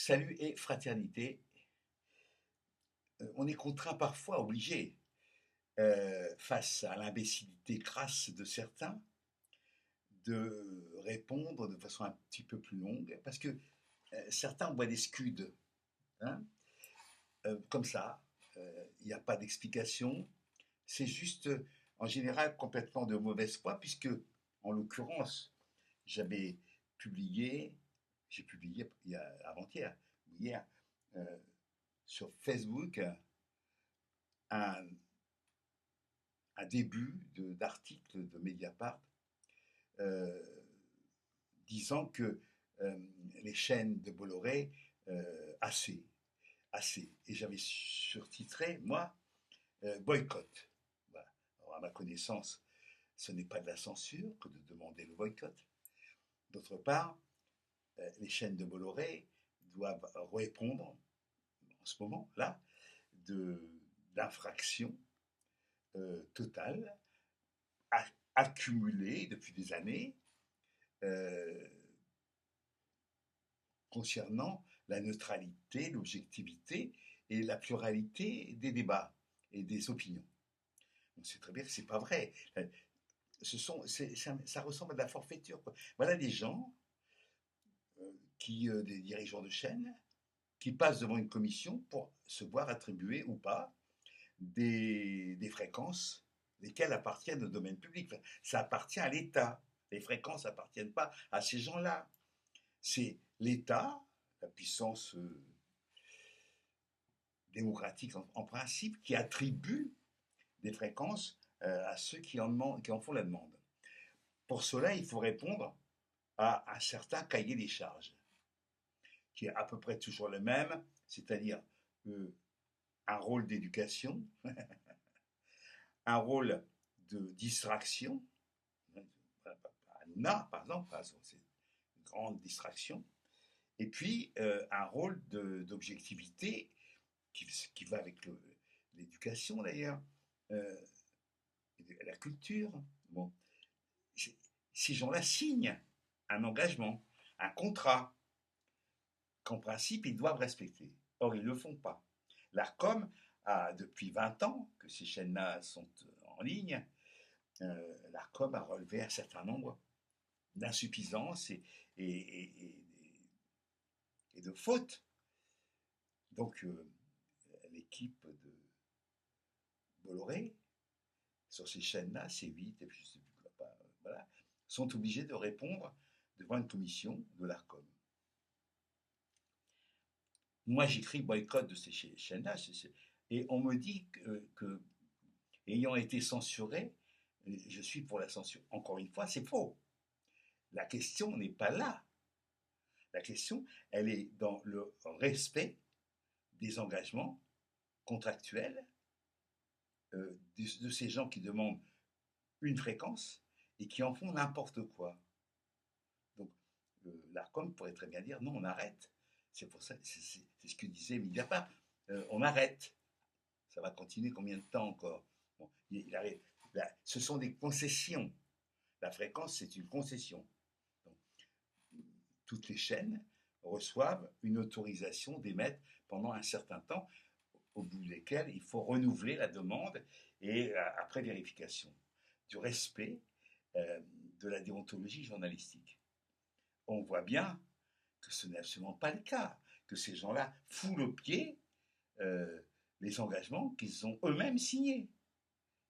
Salut et fraternité. On est contraint parfois, obligé, face à l'imbécilité crasse de certains, de répondre de façon un petit peu plus longue, parce que certains envoient des scuds, hein, comme ça. Il n'y a pas d'explication. C'est juste, en général, complètement de mauvaise foi, puisque, en l'occurrence, j'avais publié, j'ai publié avant-hier, ou hier, euh, sur Facebook, un, un début d'article de Mediapart euh, disant que les chaînes de Bolloré, assez, assez. Et j'avais surtitré, moi, boycott. Voilà. Alors, à ma connaissance, ce n'est pas de la censure que de demander le boycott. D'autre part, les chaînes de Bolloré doivent répondre, en ce moment, là, d'infractions totales, accumulées depuis des années, euh, concernant la neutralité, l'objectivité et la pluralité des débats et des opinions. On sait très bien que c'est pas vrai. Ça ressemble à de la forfaiture, quoi. Voilà des gens, des dirigeants de chaîne, qui passent devant une commission pour se voir attribuer ou pas des fréquences lesquelles appartiennent au domaine public. Enfin, ça appartient à l'État. Les fréquences n'appartiennent pas à ces gens-là. C'est l'État, la puissance démocratique en principe, qui attribue des fréquences à ceux qui en font la demande. Pour cela, il faut répondre à un certain cahier des charges, qui est à peu près toujours le même, c'est-à-dire un rôle d'éducation, un rôle de distraction, Hanouna, par exemple, c'est une grande distraction, et puis un rôle d'objectivité qui va avec l'éducation d'ailleurs, euh, la culture. Bon, ces gens-là signent un engagement, un contrat qu'en principe ils doivent respecter. Or, ils ne le font pas. L'ARCOM a, depuis 20 ans que ces chaînes-là sont en ligne, l'ARCOM a relevé un certain nombre d'insuffisances et, et de fautes. Donc, l'équipe de Bolloré, sur ces chaînes-là, C8, et puis je sais plus quoi, voilà, sont obligés de répondre devant une commission de l'ARCOM. Moi, j'écris boycott de ces chaînes-là, et on me dit que, ayant été censuré, je suis pour la censure. Encore une fois, c'est faux. La question n'est pas là. La question, elle est dans le respect des engagements contractuels de ces gens qui demandent une fréquence et qui en font n'importe quoi. Donc, l'ARCOM pourrait très bien dire non, on arrête. C'est pour ça, c'est ce que disait Mediapart. On arrête. Ça va continuer combien de temps encore? Bon, ce sont des concessions. La fréquence, c'est une concession. Donc, toutes les chaînes reçoivent une autorisation d'émettre pendant un certain temps, au bout desquels il faut renouveler la demande et après vérification du respect de la déontologie journalistique. On voit bien que ce n'est absolument pas le cas, que ces gens-là foulent aux pieds euh, les engagements qu'ils ont eux-mêmes signés.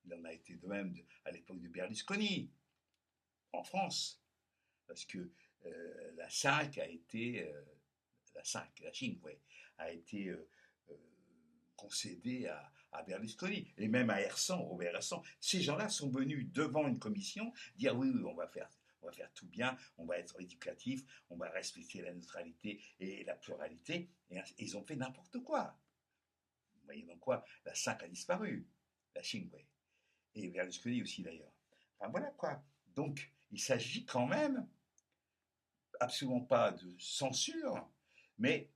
Il en a été de même à l'époque de Berlusconi, en France, parce que la 5 a été, la Chine, ouais, a été euh, concédée à Berlusconi, et même à Hersan, Robert Hersan. Ces gens-là sont venus devant une commission dire oui, oui, on va faire tout bien, on va être éducatif, on va respecter la neutralité et la pluralité, et ils ont fait n'importe quoi. Vous voyez donc quoi, la 5 a disparu, la Chine, ouais. Et Berlusconi aussi d'ailleurs. Enfin voilà quoi. Donc il s'agit quand même absolument pas de censure, mais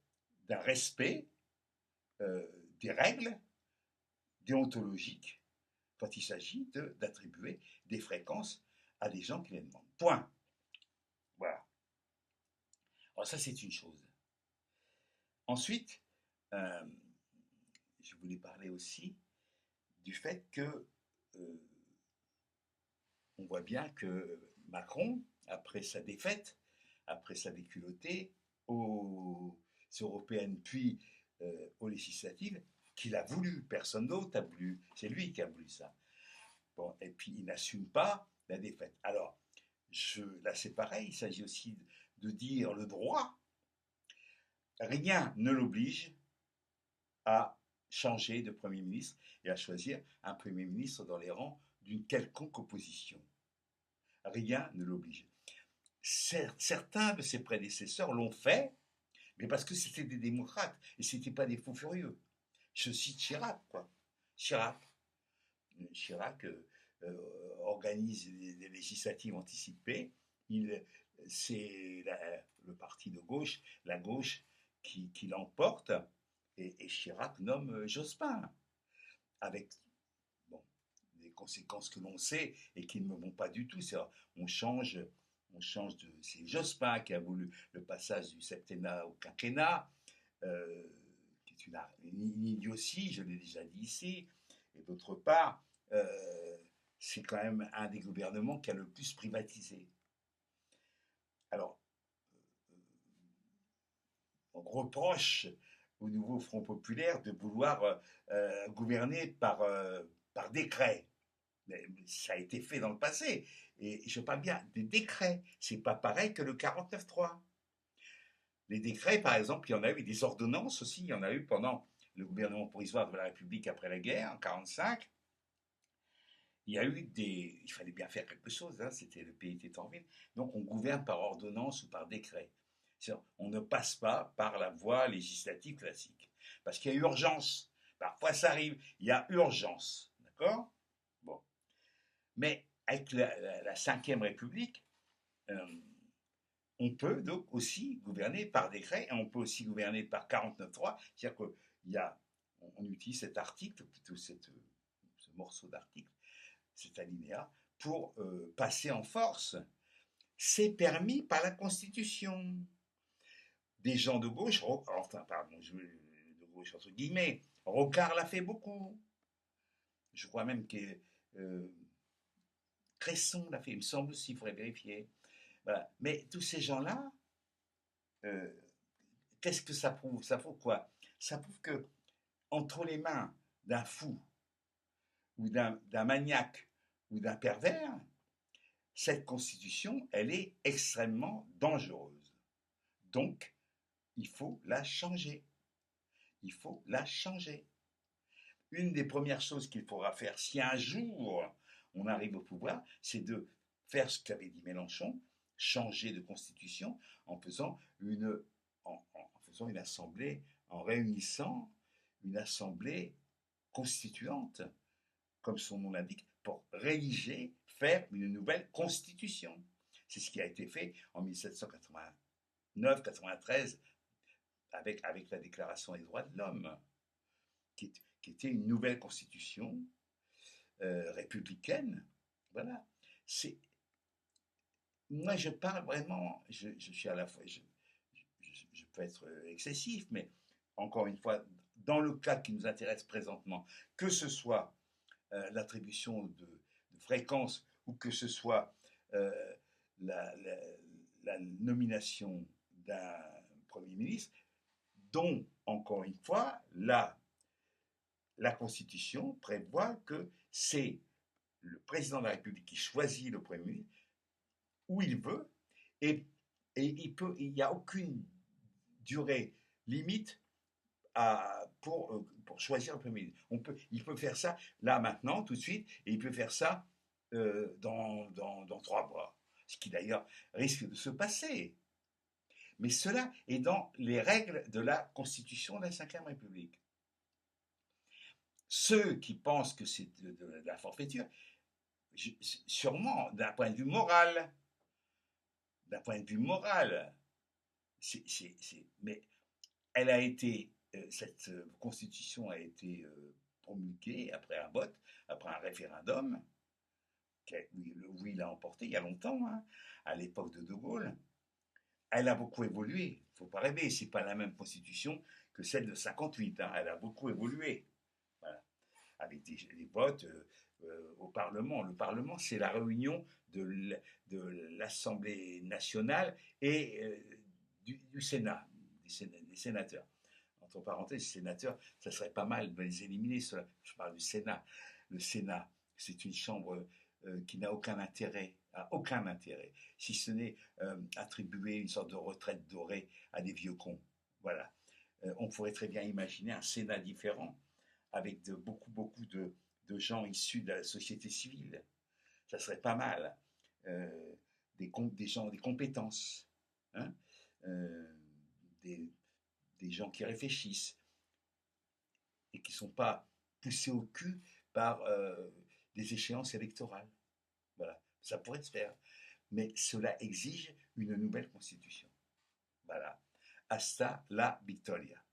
d'un respect des règles déontologiques quand il s'agit d'attribuer des fréquences à des gens qui les demandent. Point. Voilà. Alors ça c'est une chose. Ensuite, euh, je voulais parler aussi du fait que on voit bien que Macron, après sa défaite, après sa déculottée aux européennes puis aux législatives, qu'il a voulu, personne d'autre a voulu, c'est lui qui a voulu ça. Bon, et puis il n'assume pas la défaite. Alors, là c'est pareil, il s'agit aussi de dire le droit. Rien ne l'oblige à changer de Premier ministre et à choisir un Premier ministre dans les rangs d'une quelconque opposition. Rien ne l'oblige. Certains de ses prédécesseurs l'ont fait, mais parce que c'était des démocrates et c'était pas des fous furieux. Je cite Chirac, quoi. Chirac. Chirac organise des législatives anticipées. C'est le parti de gauche, la gauche, qui l'emporte. Et Chirac nomme Jospin, avec bon, des conséquences que l'on sait et qui ne me vont pas du tout. On change, on change de. C'est Jospin qui a voulu le passage du septennat au quinquennat, qui est une idiotie, je l'ai déjà dit ici. Et d'autre part, c'est quand même un des gouvernements qui a le plus privatisé. Alors, on reproche au nouveau Front populaire de vouloir gouverner par décret. Mais ça a été fait dans le passé. Et je parle bien des décrets. C'est pas pareil que le 49.3. Les décrets, par exemple, il y en a eu, des ordonnances aussi, il y en a eu pendant le gouvernement provisoire de la République après la guerre, en 1945. Il fallait bien faire quelque chose, hein, le pays était en ville. Donc on gouverne par ordonnance ou par décret. On ne passe pas par la voie législative classique. Parce qu'il y a urgence. Parfois ça arrive, il y a urgence. D'accord? Bon. Mais avec la Ve République, euh, on peut donc aussi gouverner par décret et on peut aussi gouverner par 49.3. C'est-à-dire qu'on utilise cet article, plutôt ce morceau d'article, cet alinéa, pour passer en force. C'est permis par la Constitution. Des gens de gauche, enfin, pardon, de gauche entre guillemets, Rocard l'a fait beaucoup. Je crois même que Cresson l'a fait, il me semble aussi, il faudrait vérifier. Voilà. Mais tous ces gens-là, euh, qu'est-ce que ça prouve? Ça prouve quoi? Ça prouve que entre les mains d'un fou ou d'un maniaque ou d'un pervers, cette constitution, elle est extrêmement dangereuse. Donc, il faut la changer. Il faut la changer. Une des premières choses qu'il faudra faire si un jour on arrive au pouvoir, c'est de faire ce qu'avait dit Mélenchon, changer de constitution en faisant en faisant une assemblée, en réunissant une assemblée constituante, comme son nom l'indique, pour rédiger, faire une nouvelle constitution. C'est ce qui a été fait en 1789-93 avec la Déclaration des droits de l'homme, qui était une nouvelle constitution républicaine. Voilà. Moi, je parle vraiment, je suis à la fois, je peux être excessif, mais encore une fois, dans le cas qui nous intéresse présentement, que ce soit l'attribution de fréquences ou que ce soit euh, la, la, la nomination d'un Premier ministre, dont, encore une fois, la Constitution prévoit que c'est le président de la République qui choisit le Premier ministre où il veut et, il n'y a aucune durée limite pour choisir le Premier ministre. Il peut faire ça là, maintenant, tout de suite, et il peut faire ça dans 3 mois. Ce qui d'ailleurs risque de se passer. Mais cela est dans les règles de la Constitution de la Ve République. Ceux qui pensent que c'est de la forfaiture, sûrement d'un point de vue moral, mais elle a été, cette constitution a été promulguée après un vote, après un référendum, où il a emporté il y a longtemps, hein, à l'époque de De Gaulle. Elle a beaucoup évolué. faut pas rêver, c'est pas la même constitution que celle de 58, hein. Elle a beaucoup évolué. Voilà. Avec des votes au Parlement. Le Parlement, c'est la réunion de l'Assemblée nationale et du Sénat, des sénateurs. Entre parenthèses, les sénateurs, ça serait pas mal de les éliminer. Cela. Je parle du Sénat. Le Sénat, c'est une chambre qui n'a aucun intérêt, a aucun intérêt, si ce n'est attribuer une sorte de retraite dorée à des vieux cons. Voilà. On pourrait très bien imaginer un Sénat différent, avec beaucoup de gens issus de la société civile. Ça serait pas mal. Euh, des gens, des compétences, hein, euh, des, des gens qui réfléchissent et qui ne sont pas poussés au cul par des échéances électorales. Voilà, ça pourrait se faire. Mais cela exige une nouvelle constitution. Voilà. Hasta la victoria.